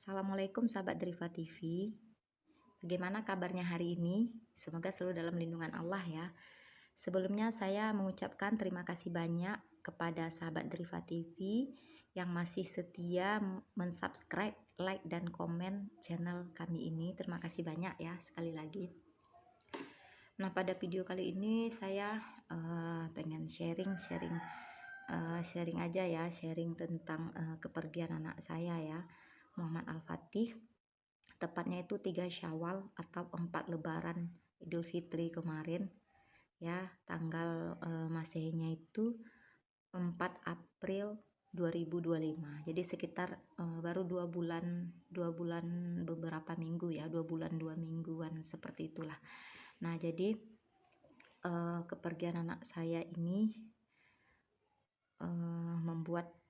Assalamualaikum sahabat Driva TV. Bagaimana kabarnya hari ini? Semoga selalu dalam lindungan Allah ya. Sebelumnya saya mengucapkan terima kasih banyak kepada sahabat Driva TV yang masih setia mensubscribe, like dan komen channel kami ini. Terima kasih banyak ya sekali lagi. Nah, pada video kali ini saya pengen sharing aja ya, sharing tentang kepergian anak saya ya, Muhammad Al-Fatih. Tepatnya itu 3 Syawal atau 4 Lebaran Idul Fitri kemarin ya, tanggal Masehinya itu 4 April 2025. Jadi sekitar baru 2 bulan beberapa minggu ya, 2 mingguan seperti itulah. Nah, jadi kepergian anak saya ini membuat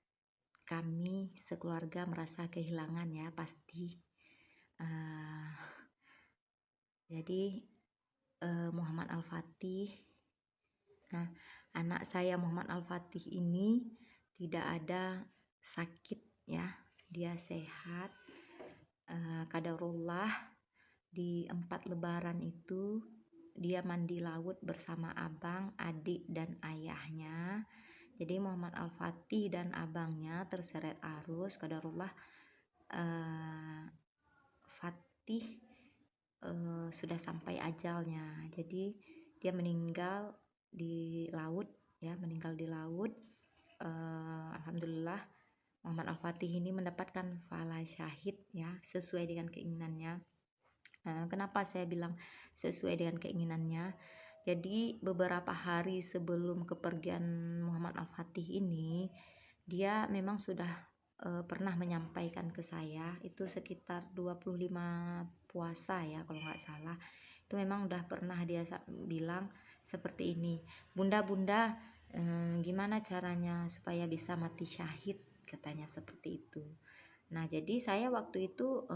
kami sekeluarga merasa kehilangan ya, pasti. Jadi Muhammad Al-Fatih. Nah, anak saya Muhammad Al-Fatih ini tidak ada sakit ya, dia sehat. Qadarullah di 4 Lebaran itu dia mandi laut bersama abang, adik dan ayahnya. Jadi Muhammad Al-Fatih dan abangnya terseret arus. Qadarullah Fatih sudah sampai ajalnya. Jadi dia meninggal di laut ya, Alhamdulillah Muhammad Al-Fatih ini mendapatkan pahala syahid ya, sesuai dengan keinginannya. Kenapa saya bilang sesuai dengan keinginannya? Jadi beberapa hari sebelum kepergian Muhammad Al-Fatih ini, dia memang sudah pernah menyampaikan ke saya, itu sekitar 25 puasa ya kalau nggak salah. Itu memang udah pernah dia bilang seperti ini, bunda gimana caranya supaya bisa mati syahid, katanya seperti itu. Nah, jadi saya waktu itu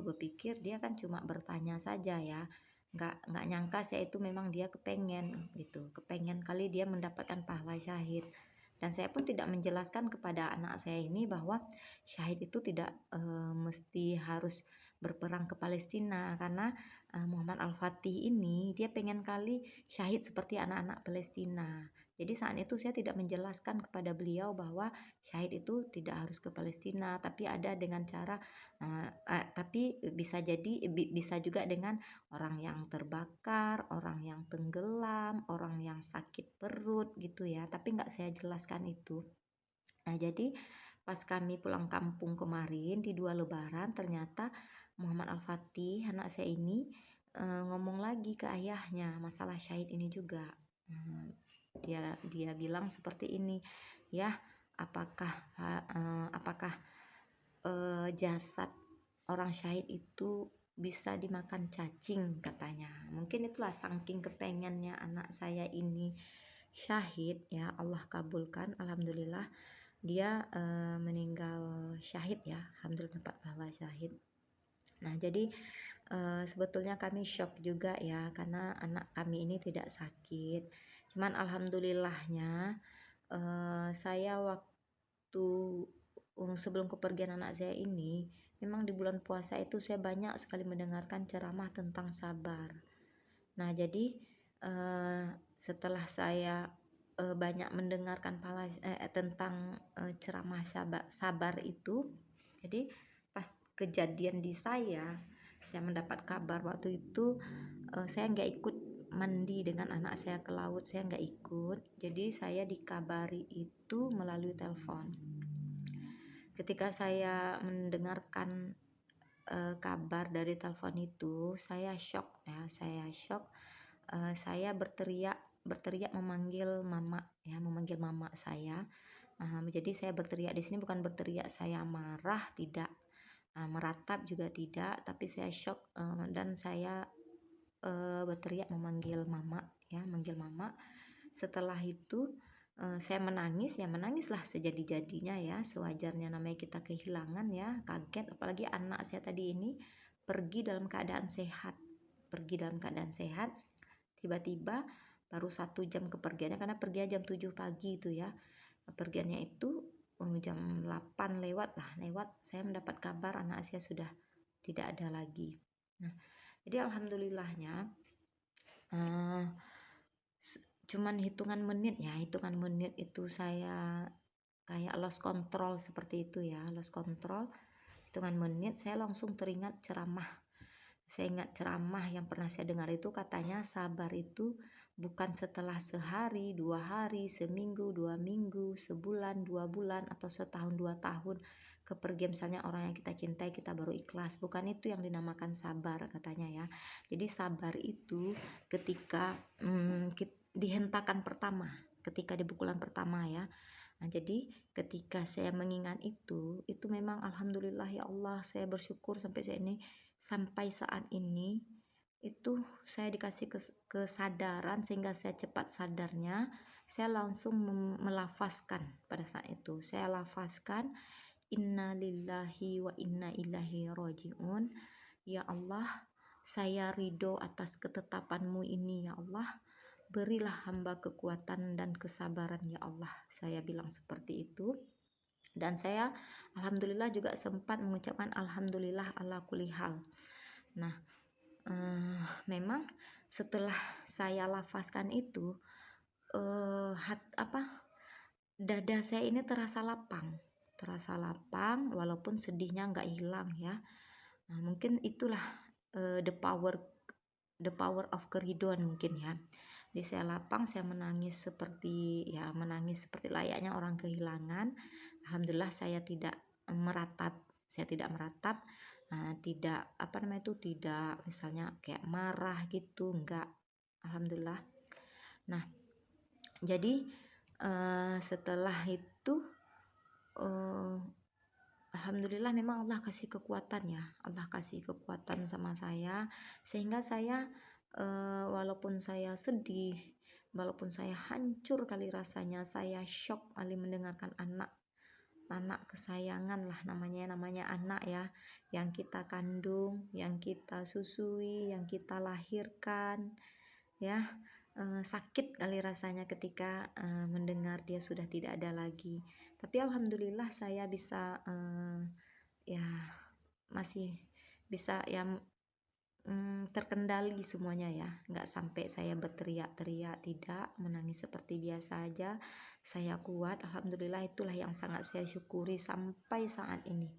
berpikir dia kan cuma bertanya saja ya, nggak nyangka saya itu memang dia kepengen gitu, kepengen kali dia mendapatkan pahala syahid. Dan saya pun tidak menjelaskan kepada anak saya ini bahwa syahid itu tidak mesti harus berperang ke Palestina, karena Muhammad Al-Fatih ini dia pengen kali syahid seperti anak-anak Palestina. Jadi saat itu saya tidak menjelaskan kepada beliau bahwa syahid itu tidak harus ke Palestina, tapi ada dengan cara tapi bisa juga dengan orang yang terbakar, orang yang tenggelam, orang yang sakit perut gitu ya, tapi nggak saya jelaskan itu. Nah, jadi pas kami pulang kampung kemarin di 2 Lebaran, ternyata Muhammad Al-Fatih anak saya ini ngomong lagi ke ayahnya masalah syahid ini juga. Dia bilang seperti ini ya, apakah jasad orang syahid itu bisa dimakan cacing, katanya. Mungkin itulah saking kepengennya anak saya ini syahid ya, Allah kabulkan, alhamdulillah dia meninggal syahid ya, alhamdulillah dapat pahala syahid. Nah, jadi sebetulnya kami shock juga ya, karena anak kami ini tidak sakit. Cuman alhamdulillahnya saya waktu sebelum kepergian anak saya ini, memang di bulan puasa itu saya banyak sekali mendengarkan ceramah tentang sabar. Nah, jadi setelah saya banyak mendengarkan tentang ceramah sabar itu, jadi pas kejadian di saya mendapat kabar waktu itu saya nggak ikut mandi dengan anak saya ke laut, saya nggak ikut. Jadi saya dikabari itu melalui telepon. Ketika saya mendengarkan kabar dari telepon itu, saya shock ya, saya berteriak memanggil mama ya, memanggil mama saya. Jadi saya berteriak di sini bukan berteriak saya marah, tidak, meratap juga tidak, tapi saya shock dan saya berteriak memanggil mama ya, manggil mama. Setelah itu saya menangislah sejadi-jadinya ya, sewajarnya, namanya kita kehilangan ya, kaget, apalagi anak saya tadi ini pergi dalam keadaan sehat, tiba-tiba baru 1 jam kepergiannya, karena pergi jam 7 pagi itu ya, pergiannya itu jam 8 lewat lah, saya mendapat kabar anak saya sudah tidak ada lagi. Nah, jadi alhamdulillahnya uh, cuman hitungan menit itu saya kayak lost control seperti itu ya, lost control. Hitungan menit saya langsung teringat ceramah. Saya ingat ceramah yang pernah saya dengar itu, katanya sabar itu bukan setelah sehari, 2 hari, seminggu, 2 minggu, sebulan, 2 bulan, atau setahun, 2 tahun kepergian misalnya orang yang kita cintai kita baru ikhlas. Bukan itu yang dinamakan sabar katanya ya. Jadi sabar itu ketika dihentakan pertama, ketika di pukulan pertama ya. Nah, jadi ketika saya mengingat itu memang alhamdulillah ya Allah, saya bersyukur sampai saat ini itu saya dikasih kesadaran sehingga saya cepat sadarnya. Saya langsung melafazkan pada saat itu. Saya lafazkan inna lillahi wa inna ilaihi rojiun. Ya Allah, saya ridho atas ketetapanmu ini ya Allah. Berilah hamba kekuatan dan kesabaran ya Allah. Saya bilang seperti itu. Dan saya alhamdulillah juga sempat mengucapkan alhamdulillah ala kulli hal. Nah, memang setelah saya lafazkan itu dada saya ini terasa lapang walaupun sedihnya nggak hilang ya. Nah, mungkin itulah the power of keriduan mungkin ya. Jadi saya lapang, saya menangis seperti layaknya orang kehilangan. Alhamdulillah saya tidak meratap, tidak tidak misalnya kayak marah gitu, enggak. Alhamdulillah. Nah, jadi setelah itu alhamdulillah memang Allah kasih kekuatan ya. Allah kasih kekuatan sama saya sehingga saya walaupun saya sedih, walaupun saya hancur kali rasanya, saya shock kali mendengarkan anak kesayangan lah, namanya anak ya, yang kita kandung, yang kita susui, yang kita lahirkan ya. Sakit kali rasanya ketika mendengar dia sudah tidak ada lagi. Tapi alhamdulillah saya bisa ya masih bisa ya terkendali semuanya ya, nggak sampai saya berteriak-teriak, tidak, menangis seperti biasa aja. Saya kuat, alhamdulillah. Itulah yang sangat saya syukuri sampai saat ini,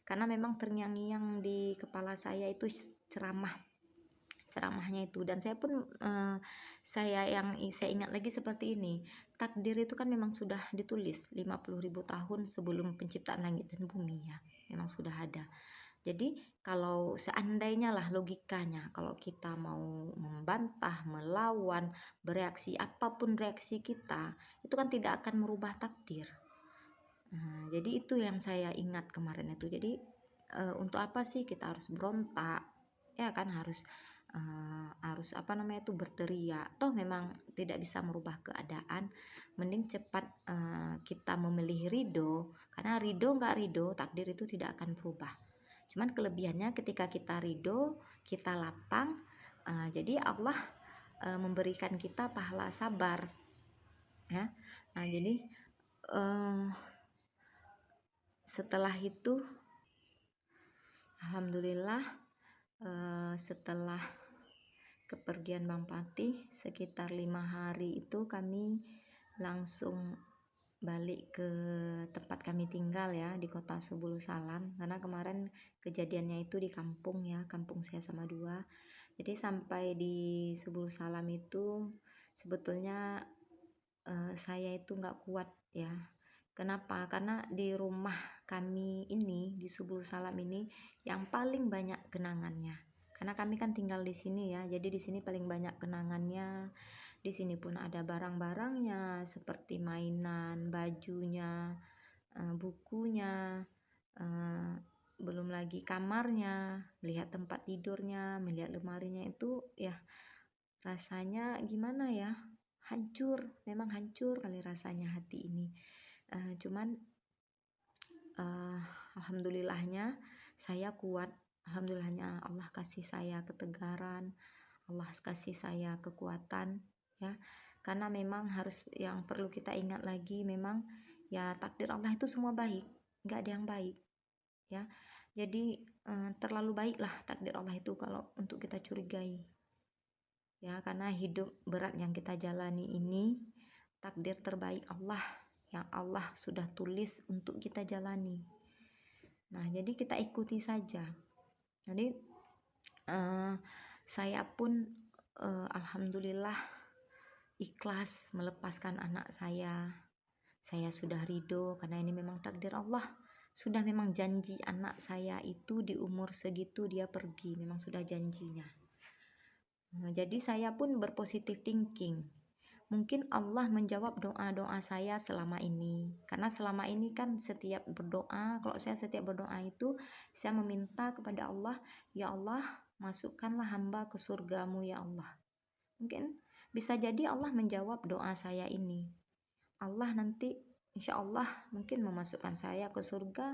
karena memang terngiang-ngiang di kepala saya itu ceramahnya itu. Dan saya pun saya ingat lagi seperti ini, takdir itu kan memang sudah ditulis 50.000 tahun sebelum penciptaan langit dan bumi ya, memang sudah ada. Jadi kalau seandainya lah logikanya, kalau kita mau membantah, melawan, bereaksi, apapun reaksi kita, itu kan tidak akan merubah takdir. Nah, jadi itu yang saya ingat kemarin itu. Jadi untuk apa sih kita harus berontak? Ya kan harus berteriak. Toh memang tidak bisa merubah keadaan. Mending cepat kita memilih ridho, karena ridho nggak ridho, takdir itu tidak akan berubah. Cuman kelebihannya ketika kita ridho, kita lapang, jadi Allah memberikan kita pahala sabar ya. Nah, jadi setelah itu alhamdulillah setelah kepergian Bang Patih sekitar 5 hari itu kami langsung balik ke tempat kami tinggal ya, di kota Subul Salam, karena kemarin kejadiannya itu di kampung ya, kampung saya sama dua. Jadi sampai di Subul Salam itu sebetulnya saya itu nggak kuat ya. Kenapa? Karena di rumah kami ini, di Subul Salam ini, yang paling banyak kenangannya. Karena kami kan tinggal di sini ya, jadi di sini paling banyak kenangannya. Di sini pun ada barang-barangnya seperti mainan, bajunya, bukunya, belum lagi kamarnya, melihat tempat tidurnya, melihat lemarinya itu ya rasanya gimana ya? Hancur, memang hancur kali rasanya hati ini. Cuman alhamdulillahnya saya kuat. Alhamdulillahnya Allah kasih saya ketegaran, Allah kasih saya kekuatan ya. Karena memang harus, yang perlu kita ingat lagi, memang Ya takdir Allah itu semua baik, nggak ada yang baik ya. Jadi terlalu baiklah takdir Allah itu kalau untuk kita curigai ya, karena hidup berat yang kita jalani ini takdir terbaik Allah yang Allah sudah tulis untuk kita jalani. Nah, jadi kita ikuti saja. Jadi saya pun alhamdulillah ikhlas melepaskan anak saya. Saya sudah ridho karena ini memang takdir Allah. Sudah memang janji anak saya itu di umur segitu dia pergi, memang sudah janjinya. Jadi saya pun berpositif thinking. Mungkin Allah menjawab doa-doa saya selama ini. Karena selama ini kan setiap berdoa, kalau saya setiap berdoa itu saya meminta kepada Allah, ya Allah, masukkanlah hamba ke surgamu ya Allah. Mungkin bisa jadi Allah menjawab doa saya ini. Allah nanti insya Allah mungkin memasukkan saya ke surga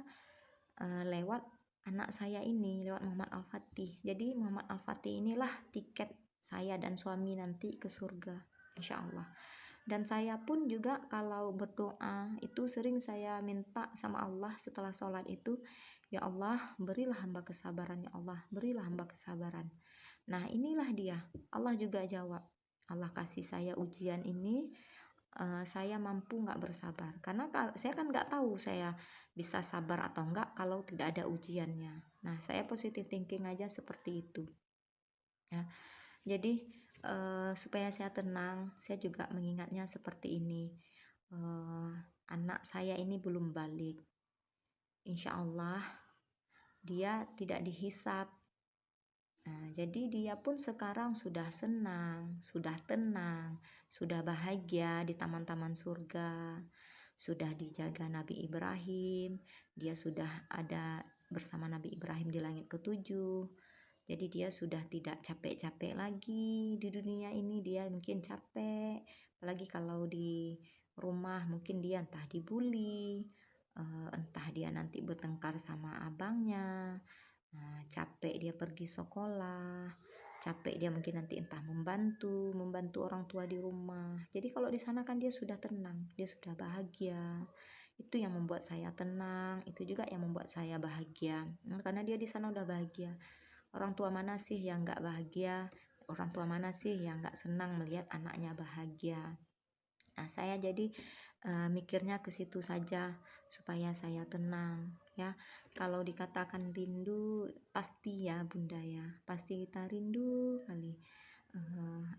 lewat anak saya ini, lewat Muhammad Al-Fatih. Jadi Muhammad Al-Fatih inilah tiket saya dan suami nanti ke surga, insya Allah. Dan saya pun juga kalau berdoa itu sering saya minta sama Allah setelah sholat itu, ya Allah berilah hamba kesabaran, ya Allah berilah hamba kesabaran. Nah inilah dia, Allah juga jawab. Allah kasih saya ujian ini, saya mampu nggak bersabar, karena saya kan nggak tahu saya bisa sabar atau enggak kalau tidak ada ujiannya. Nah saya positive thinking aja seperti itu ya. Jadi supaya saya tenang, saya juga mengingatnya seperti ini, anak saya ini belum balik, insya Allah dia tidak dihisap. Nah, jadi dia pun sekarang sudah senang, sudah tenang, sudah bahagia di taman-taman surga, sudah dijaga Nabi Ibrahim, dia sudah ada bersama Nabi Ibrahim di langit ketujuh. Jadi dia sudah tidak capek-capek lagi di dunia ini, dia mungkin capek, apalagi kalau di rumah mungkin dia entah dibully, entah dia nanti bertengkar sama abangnya. Nah, capek dia pergi sekolah, capek dia mungkin nanti entah membantu orang tua di rumah. Jadi kalau di sana kan dia sudah tenang, dia sudah bahagia. Itu yang membuat saya tenang, itu juga yang membuat saya bahagia. Nah, karena dia di sana udah bahagia. Orang tua mana sih yang nggak bahagia? Orang tua mana sih yang nggak senang melihat anaknya bahagia? Nah, saya jadi mikirnya ke situ saja supaya saya tenang ya. Kalau dikatakan rindu pasti ya Bunda ya, pasti kita rindu kali.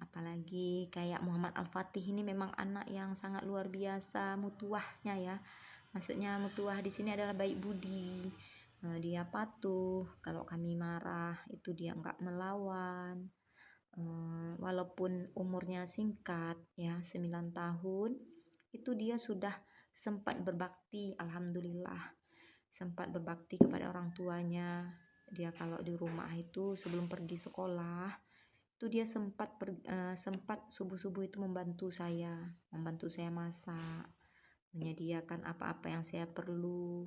Apalagi kayak Muhammad Al-Fatih ini memang anak yang sangat luar biasa mutuahnya ya. Maksudnya mutuah di sini adalah baik budi. Dia patuh, kalau kami marah itu dia nggak melawan. Walaupun umurnya singkat ya 9 tahun, itu dia sudah sempat berbakti, alhamdulillah sempat berbakti kepada orang tuanya. Dia kalau di rumah itu sebelum pergi sekolah itu dia sempat subuh-subuh itu membantu saya masak, menyediakan apa-apa yang saya perlu,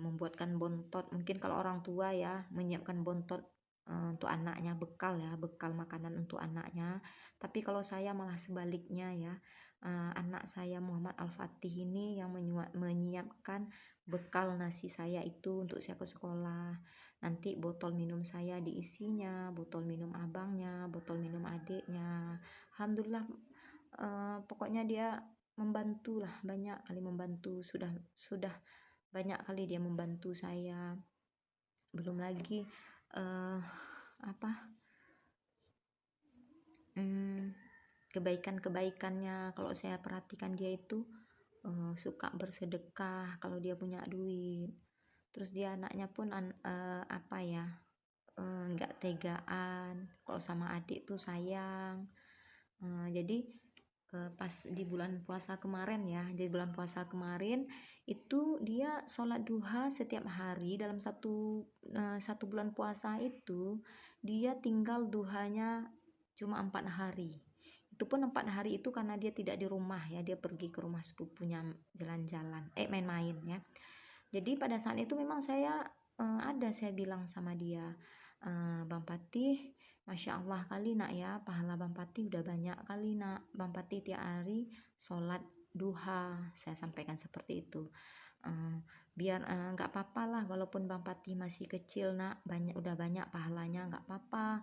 membuatkan bontot. Mungkin kalau orang tua ya menyiapkan bontot untuk anaknya, bekal ya, bekal makanan untuk anaknya. Tapi kalau saya malah sebaliknya ya, anak saya Muhammad Al-Fatih ini yang menyiapkan bekal nasi saya itu untuk saya ke sekolah. Nanti botol minum saya diisinya, botol minum abangnya, botol minum adiknya. Alhamdulillah, pokoknya dia membantu lah, banyak kali membantu, sudah banyak kali dia membantu saya. Belum lagi apa kebaikan-kebaikannya, kalau saya perhatikan dia itu suka bersedekah kalau dia punya duit. Terus dia anaknya pun apa ya, nggak tegaan, kalau sama adik tuh sayang. Jadi pas di bulan puasa kemarin ya, di bulan puasa kemarin itu dia sholat duha setiap hari dalam satu bulan puasa itu dia tinggal duhanya cuma 4 hari. Itu pun 4 hari itu karena dia tidak di rumah ya, dia pergi ke rumah sepupunya jalan-jalan, main-main ya. Jadi pada saat itu memang saya bilang sama dia, Bang Patih, Masya Allah kali nak ya, pahala Bang Patih udah banyak kali nak. Bang Patih tiap hari sholat duha, saya sampaikan seperti itu. Eee, Biar, nggak apa lah walaupun Bang Patih masih kecil Nak, udah banyak pahalanya, nggak apa,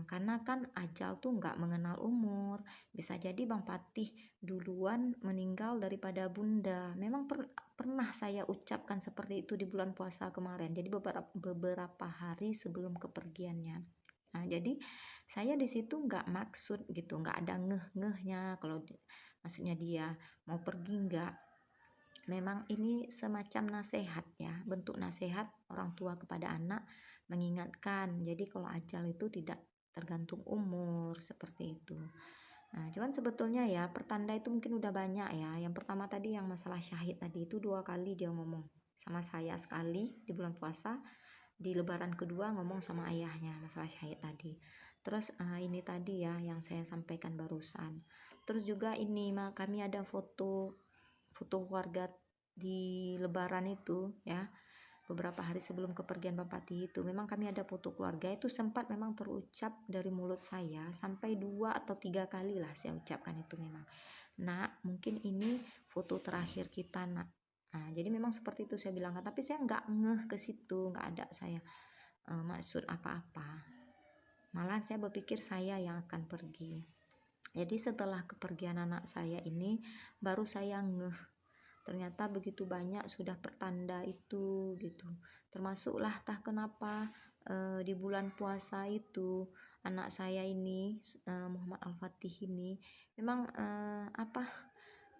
karena kan ajal tuh nggak mengenal umur. Bisa jadi Bang Patih duluan meninggal daripada Bunda. Memang pernah saya ucapkan seperti itu di bulan puasa kemarin, jadi beberapa hari sebelum kepergiannya. Nah, jadi saya di situ nggak maksud gitu, nggak ada ngeh-ngehnya kalau maksudnya dia mau pergi, nggak. Memang ini semacam nasihat ya, bentuk nasihat orang tua kepada anak, mengingatkan. Jadi kalau ajal itu tidak tergantung umur, seperti itu. Nah, cuman sebetulnya ya pertanda itu mungkin udah banyak ya. Yang pertama tadi yang masalah syahid tadi itu 2 kali dia ngomong sama saya, sekali di bulan puasa, di lebaran kedua ngomong sama ayahnya masalah syahid tadi. Terus ini tadi ya yang saya sampaikan barusan. Terus juga ini kami ada foto foto keluarga di lebaran itu ya, beberapa hari sebelum kepergian Bapati itu. Memang kami ada foto keluarga, itu sempat memang terucap dari mulut saya sampai 2 atau 3 kali lah saya ucapkan itu. Memang Nak, mungkin ini foto terakhir kita Nak. Nah, jadi memang seperti itu saya bilang, tapi saya nggak ngeh ke situ, nggak ada saya maksud apa-apa. Malah saya berpikir saya yang akan pergi. Jadi setelah kepergian anak saya ini baru saya ngeh, ternyata begitu banyak sudah pertanda itu gitu. Termasuklah tah kenapa di bulan puasa itu anak saya ini Muhammad Al-Fatih ini memang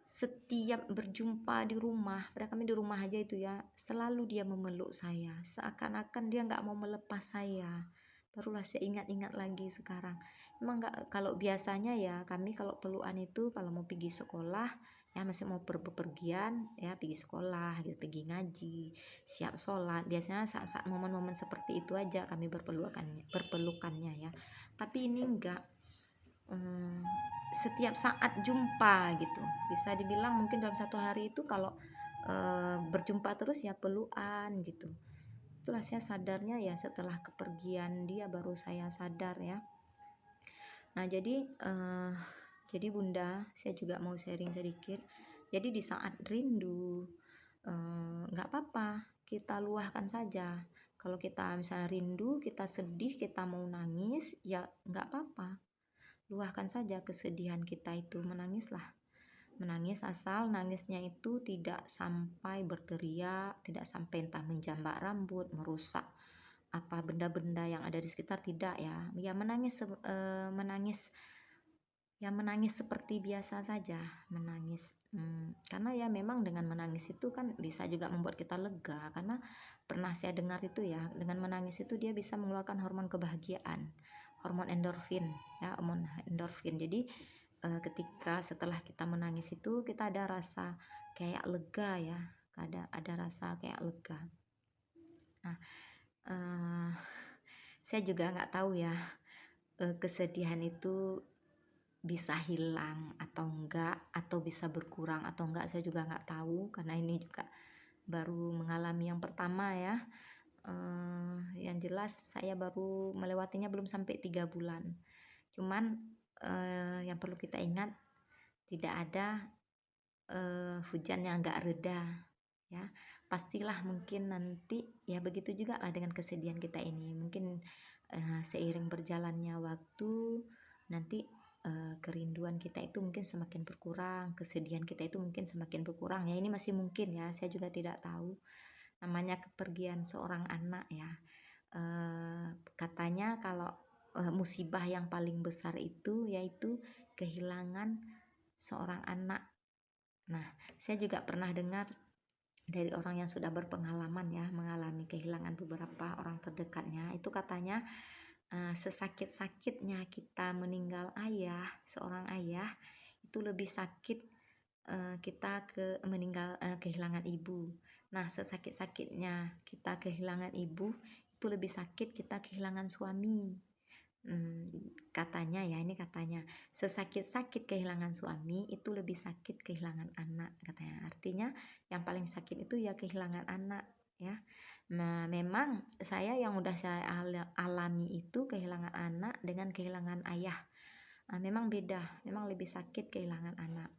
setiap berjumpa di rumah, pada kami di rumah aja itu ya, selalu dia memeluk saya, seakan-akan dia nggak mau melepas saya. Barulah saya ingat-ingat lagi sekarang. Emang nggak, kalau biasanya ya kami kalau pelukan itu kalau mau pergi sekolah ya, masih mau bepergian ya, pergi sekolah gitu, pergi ngaji, siap sholat. Biasanya saat-saat momen-momen seperti itu aja kami berpelukannya ya. Tapi ini enggak, setiap saat jumpa gitu. Bisa dibilang mungkin dalam satu hari itu kalau berjumpa terus ya pelukan gitu. Itulah saya sadarnya ya setelah kepergian dia, baru saya sadar ya. Nah, jadi Bunda, saya juga mau sharing sedikit. Jadi di saat rindu, nggak apa-apa, kita luahkan saja. Kalau kita misalnya rindu, kita sedih, kita mau nangis, ya nggak apa-apa. Luahkan saja kesedihan kita itu, menangislah. Menangis asal nangisnya itu tidak sampai berteriak, tidak sampai entah menjambak rambut, merusak apa benda-benda yang ada di sekitar, tidak ya. Ya menangis ya menangis seperti biasa saja, menangis. Karena ya memang dengan menangis itu kan bisa juga membuat kita lega, karena pernah saya dengar itu ya, dengan menangis itu dia bisa mengeluarkan hormon kebahagiaan, hormon endorfin ya, hormon endorfin. Jadi ketika setelah kita menangis itu kita ada rasa kayak lega ya, ada rasa kayak lega. Nah, eh, saya juga nggak tahu ya kesedihan itu bisa hilang atau enggak, atau bisa berkurang atau enggak, saya juga nggak tahu karena ini juga baru mengalami yang pertama ya. Yang jelas saya baru melewatinya belum sampai 3 bulan. Cuman yang perlu kita ingat, tidak ada hujan yang nggak reda ya. Pastilah mungkin nanti ya begitu juga lah dengan kesedihan kita ini. Mungkin seiring berjalannya waktu nanti kerinduan kita itu mungkin semakin berkurang, kesedihan kita itu mungkin semakin berkurang ya. Ini masih mungkin ya, saya juga tidak tahu. Namanya kepergian seorang anak ya. Katanya kalau musibah yang paling besar itu yaitu kehilangan seorang anak. Nah, saya juga pernah dengar dari orang yang sudah berpengalaman ya, mengalami kehilangan beberapa orang terdekatnya. Itu katanya sesakit-sakitnya kita meninggal ayah, seorang ayah, itu lebih sakit kita kehilangan ibu. Nah, sesakit-sakitnya kita kehilangan ibu, itu lebih sakit kita kehilangan suami. Katanya ya, ini katanya sesakit-sakit kehilangan suami itu lebih sakit kehilangan anak, katanya. Artinya yang paling sakit itu ya kehilangan anak ya. Nah, memang saya yang udah saya alami itu kehilangan anak dengan kehilangan ayah. Memang beda, memang lebih sakit kehilangan anak.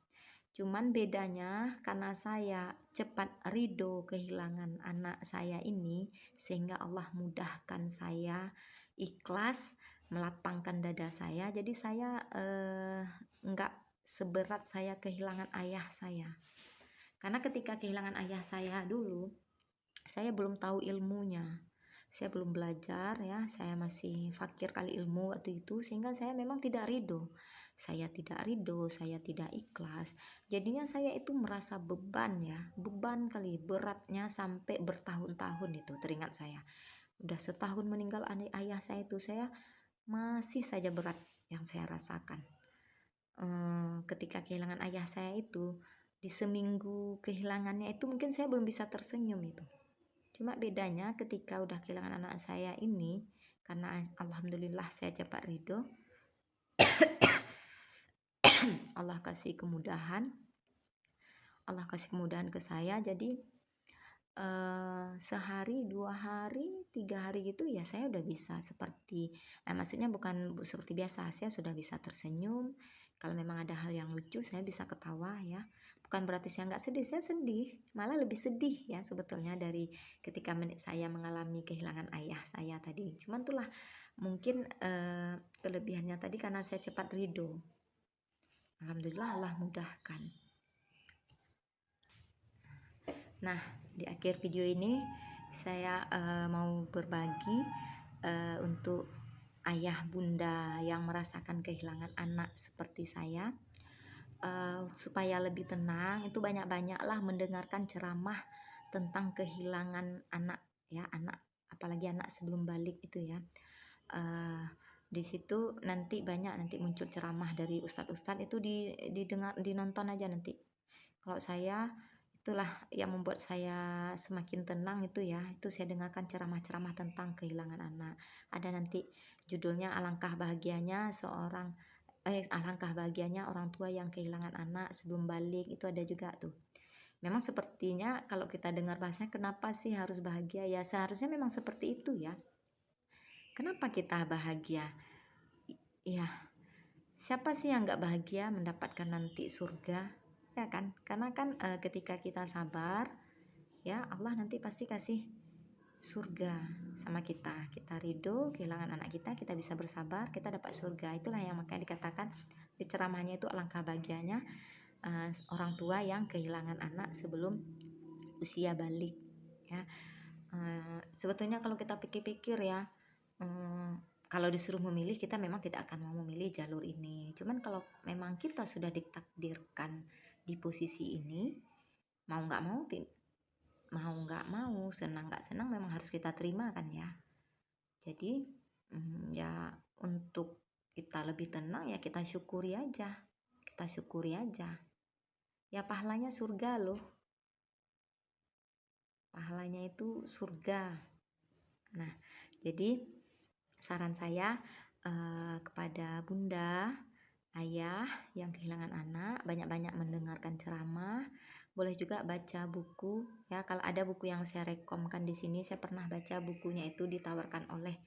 Cuman bedanya karena saya cepat ridho kehilangan anak saya ini, sehingga Allah mudahkan saya ikhlas melapangkan dada saya. Jadi saya nggak seberat saya kehilangan ayah saya. Karena ketika kehilangan ayah saya dulu, saya belum tahu ilmunya. Saya belum belajar ya, saya masih fakir kali ilmu waktu itu, sehingga saya memang tidak ridho. Saya tidak ridho, saya tidak ikhlas. Jadinya saya itu merasa beban ya, beban kali, beratnya sampai bertahun-tahun itu teringat saya. Udah setahun meninggal ayah saya itu, saya masih saja berat yang saya rasakan. Ketika kehilangan ayah saya itu, di seminggu kehilangannya itu mungkin saya belum bisa tersenyum itu. Cuma bedanya ketika udah kehilangan anak saya ini, karena alhamdulillah saya cepat ridho, Allah kasih kemudahan, Allah kasih kemudahan ke saya. Jadi sehari, 2 hari, 3 hari gitu ya saya udah bisa seperti, maksudnya bukan seperti biasa, saya sudah bisa tersenyum. Kalau memang ada hal yang lucu saya bisa ketawa ya. Bukan berarti saya nggak sedih, saya sedih, malah lebih sedih ya sebetulnya dari ketika saya mengalami kehilangan ayah saya tadi. Cuman itulah mungkin kelebihannya tadi karena saya cepat ridho. Alhamdulillah Allah mudahkan. Nah, di akhir video ini saya mau berbagi untuk ayah bunda yang merasakan kehilangan anak seperti saya, supaya lebih tenang itu banyak-banyaklah mendengarkan ceramah tentang kehilangan anak ya, anak apalagi anak sebelum balik itu ya. Di situ nanti muncul ceramah dari ustadz-ustadz itu didengar, dinonton aja nanti. Kalau saya itulah yang membuat saya semakin tenang itu ya, itu saya dengarkan ceramah-ceramah tentang kehilangan anak. Ada nanti judulnya alangkah bahagianya orang tua yang kehilangan anak sebelum balik, itu ada juga tuh. Memang sepertinya kalau kita dengar bahasanya, kenapa sih harus bahagia? Ya seharusnya memang seperti itu ya. Kenapa kita bahagia? Ya, siapa sih yang nggak bahagia mendapatkan nanti surga? Ya kan? Karena kan ketika kita sabar, ya Allah nanti pasti kasih surga sama kita. Kita ridho kehilangan anak kita, kita bisa bersabar, kita dapat surga. Itulah yang makanya dikatakan di ceramahnya itu alangkah bahagianya orang tua yang kehilangan anak sebelum usia balik ya. Sebetulnya kalau kita pikir-pikir ya, kalau disuruh memilih kita memang tidak akan mau memilih jalur ini. Cuman kalau memang kita sudah ditakdirkan di posisi ini, mau nggak mau, senang nggak senang memang harus kita terima kan ya. Jadi ya untuk kita lebih tenang ya kita syukuri aja, ya pahalanya surga loh, pahalanya itu surga. Nah jadi saran saya kepada bunda, ayah yang kehilangan anak, banyak-banyak mendengarkan ceramah, boleh juga baca buku ya. Kalau ada buku yang saya rekomkan di sini, saya pernah baca bukunya itu ditawarkan oleh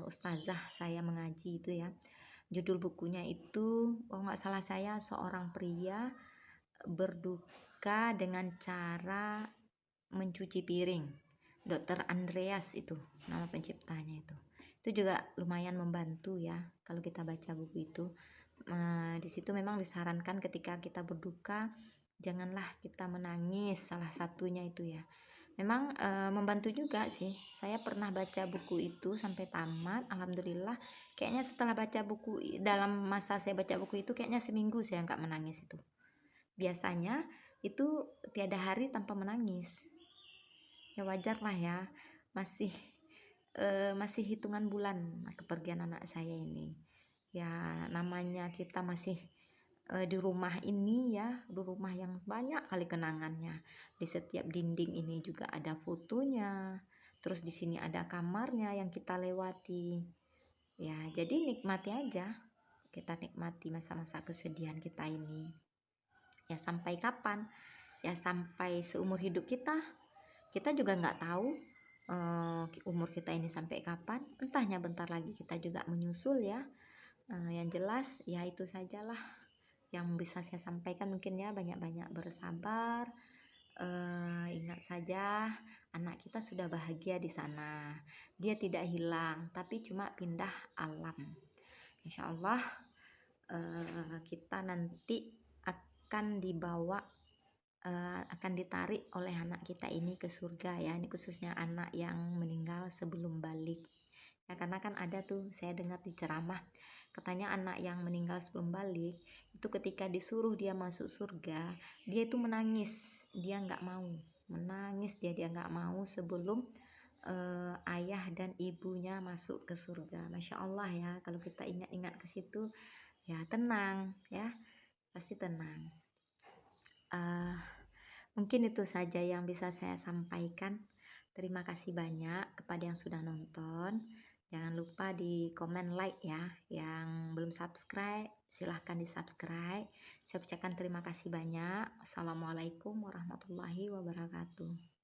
ustazah saya mengaji itu ya. Judul bukunya itu kalau nggak salah saya, seorang pria berduka dengan cara mencuci piring. Dr. Andreas itu nama penciptanya itu. Itu juga lumayan membantu ya kalau kita baca buku itu. Di situ memang disarankan ketika kita berduka janganlah kita menangis, salah satunya itu ya. Memang membantu juga sih. Saya pernah baca buku itu sampai tamat, alhamdulillah. Kayaknya setelah baca buku, dalam masa saya baca buku itu kayaknya seminggu saya nggak menangis itu. Biasanya itu tiada hari tanpa menangis. Ya wajar lah ya, masih hitungan bulan kepergian anak saya ini ya. Namanya kita masih di rumah ini ya, di rumah yang banyak kali kenangannya. Di setiap dinding ini juga ada fotonya, terus di sini ada kamarnya yang kita lewati ya. Jadi nikmati aja, kita nikmati masa-masa kesedihan kita ini ya. Sampai kapan? Ya sampai seumur hidup kita. Kita juga nggak tahu umur kita ini sampai kapan, entahnya bentar lagi kita juga menyusul ya. Yang jelas ya itu sajalah yang bisa saya sampaikan mungkin ya, banyak-banyak bersabar. Ingat saja anak kita sudah bahagia di sana. Dia tidak hilang, tapi cuma pindah alam. Insya Allah kita nanti akan dibawa, akan ditarik oleh anak kita ini ke surga ya. Ini khususnya anak yang meninggal sebelum balik. Ya, karena kan ada tuh saya dengar di ceramah, katanya anak yang meninggal sebelum balik itu ketika disuruh dia masuk surga, dia itu menangis, dia nggak mau, menangis dia nggak mau sebelum ayah dan ibunya masuk ke surga. Masya Allah ya, kalau kita ingat-ingat ke situ ya tenang ya, pasti tenang. Eh, Mungkin itu saja yang bisa saya sampaikan. Terima kasih banyak kepada yang sudah nonton. Jangan lupa di komen like ya. Yang belum subscribe, silahkan di subscribe. Saya ucapkan terima kasih banyak. Assalamualaikum warahmatullahi wabarakatuh.